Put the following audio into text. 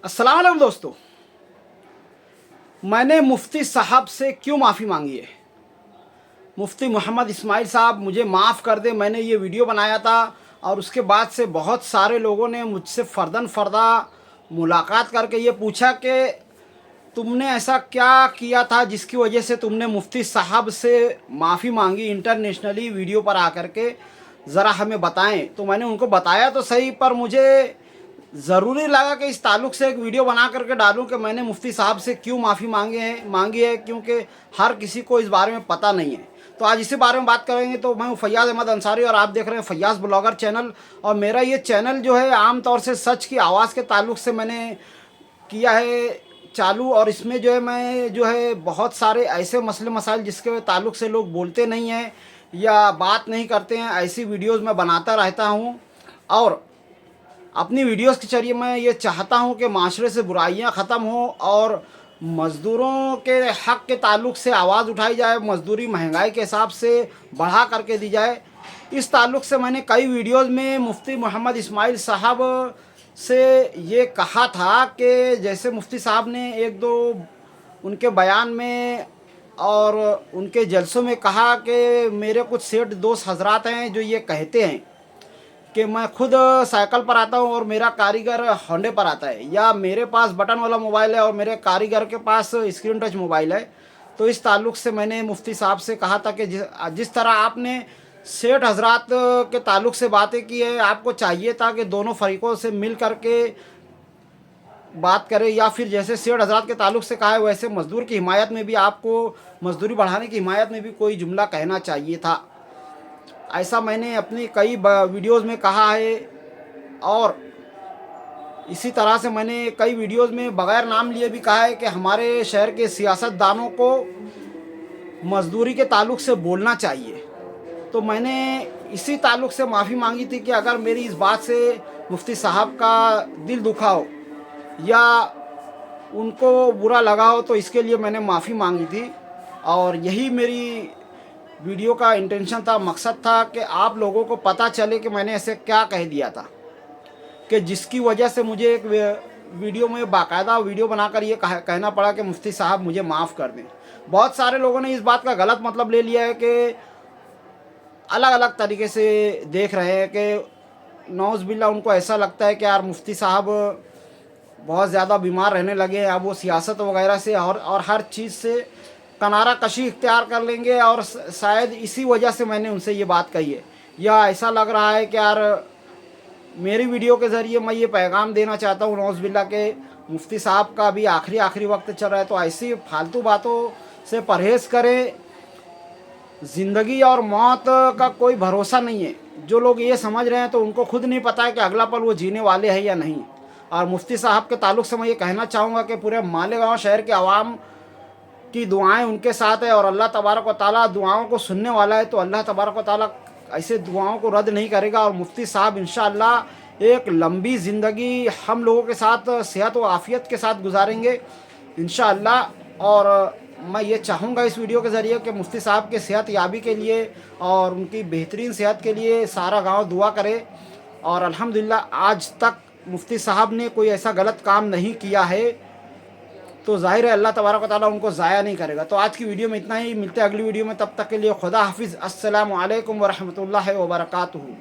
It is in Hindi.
अस्सलाम वालेकुम दोस्तों। मैंने मुफ्ती साहब से क्यों माफ़ी मांगी है। मुफ्ती मोहम्मद इस्माइल साहब मुझे माफ़ कर दें। मैंने ये वीडियो बनाया था और उसके बाद से बहुत सारे लोगों ने मुझसे फ़र्दन फ़र्दा मुलाकात करके ये पूछा कि तुमने ऐसा क्या किया था जिसकी वजह से तुमने मुफ्ती साहब से माफ़ी मांगी इंटरनेशनली वीडियो पर आकर के, ज़रा हमें बताएं। तो मैंने उनको बताया तो सही, पर मुझे ज़रूरी लगा कि इस ताल्लुक़ से एक वीडियो बना करके डालूं कि मैंने मुफ्ती साहब से क्यों माफ़ी मांगी है, क्योंकि हर किसी को इस बारे में पता नहीं है। तो आज इसी बारे में बात करेंगे। तो मैं हूं फैयाज़ अहमद अंसारी और आप देख रहे हैं फैयाज़ ब्लॉगर चैनल। और मेरा ये चैनल जो है आम तौर से सच की आवाज़ के ताल्लुक़ से मैंने किया है चालू, और इसमें जो है मैं जो है बहुत सारे ऐसे मसले मसाइल जिसके ताल्लुक़ से लोग बोलते नहीं हैं या बात नहीं करते हैं, ऐसी वीडियोज़ मैं बनाता रहता हूँ। और अपनी वीडियोस के ज़रिए मैं ये चाहता हूँ कि माशरे से बुराइयाँ ख़त्म हों और मज़दूरों के हक़ के ताल्लुक़ से आवाज़ उठाई जाए, मज़दूरी महंगाई के हिसाब से बढ़ा करके दी जाए। इस ताल्लुक़ से मैंने कई वीडियोज़ में मुफ्ती मोहम्मद इस्माइल साहब से ये कहा था कि जैसे मुफ्ती साहब ने एक दो उनके बयान में और उनके जलसों में कहा कि मेरे कुछ सेठ दोस्त हजरात हैं जो ये कहते हैं कि मैं खुद साइकिल पर आता हूँ और मेरा कारीगर होंडे पर आता है, या मेरे पास बटन वाला मोबाइल है और मेरे कारीगर के पास स्क्रीन टच मोबाइल है। तो इस ताल्लुक़ से मैंने मुफ्ती साहब से कहा था कि जिस तरह आपने सेठ हजरात के ताल्लुक़ से बातें की है, आपको चाहिए था कि दोनों फरीक़ों से मिल कर के बात करें, या फिर जैसे सेठ हजरात के ताल्लुक़ से कहा है वैसे मज़दूर की हिमायत में भी आपको, मज़दूरी बढ़ाने की हिमायत में भी कोई जुमला कहना चाहिए था। ऐसा मैंने अपनी कई वीडियोज़ में कहा है। और इसी तरह से मैंने कई वीडियोज़ में बग़ैर नाम लिए भी कहा है कि हमारे शहर के सियासतदानों को मज़दूरी के ताल्लुक़ से बोलना चाहिए। तो मैंने इसी ताल्लुक़ से माफ़ी मांगी थी कि अगर मेरी इस बात से मुफ्ती साहब का दिल दुखा हो या उनको बुरा लगा हो, तो इसके लिए मैंने माफ़ी मांगी थी। और यही मेरी वीडियो का इंटेंशन था, मकसद था कि आप लोगों को पता चले कि मैंने ऐसे क्या कह दिया था कि जिसकी वजह से मुझे एक वीडियो में बाकायदा वीडियो बनाकर ये कहना पड़ा कि मुफ्ती साहब मुझे माफ़ कर दें। बहुत सारे लोगों ने इस बात का गलत मतलब ले लिया है कि अलग अलग तरीके से देख रहे हैं कि नौज़ बिल्ला उनको ऐसा लगता है कि यार मुफ्ती साहब बहुत ज़्यादा बीमार रहने लगे हैं, अब वो सियासत वगैरह से और हर चीज़ से किनारा कशी इख्तियार कर लेंगे, और शायद इसी वजह से मैंने उनसे ये बात कही है। या ऐसा लग रहा है कि यार मेरी वीडियो के ज़रिए मैं ये पैगाम देना चाहता हूँ नौज़ बिल्ला के मुफ्ती साहब का भी आखिरी वक्त चल रहा है, तो ऐसी फालतू बातों से परहेज़ करें। ज़िंदगी और मौत का कोई भरोसा नहीं है। जो लोग ये समझ रहे हैं तो उनको खुद नहीं पता है कि अगला पल वो जीने वाले हैं या नहीं। और मुफ्ती साहब के ताल्लुक़ से मैं ये कहना चाहूँगा कि पूरे मालेगाँव शहर के आवाम की दुआएं उनके साथ है, और अल्लाह तबारक व तआला दुआओं को सुनने वाला है। तो अल्लाह तबारक व तआला ऐसे दुआओं को रद्द नहीं करेगा, और मुफ्ती साहब इंशाअल्लाह एक लंबी ज़िंदगी हम लोगों के साथ सेहत व आफ़ियत के साथ गुजारेंगे इंशाअल्लाह। और मैं ये चाहूँगा इस वीडियो के ज़रिए कि मुफ्ती साहब के सेहत याबी के लिए और उनकी बेहतरीन सेहत के लिए सारा गाँव दुआ करे। और अल्हम्दुलिल्लाह आज तक मुफ्ती साहब ने कोई ऐसा गलत काम नहीं किया है, तो ज़ाहिर है अल्लाह तबारक व तआला उनको ज़ाया नहीं करेगा। तो आज की वीडियो में इतना ही, मिलते हैं अगली वीडियो में, तब तक के लिए खुदा हाफिज़। अस्सलामु अलैकुम व रहमतुल्लाहि व बरकातुहू।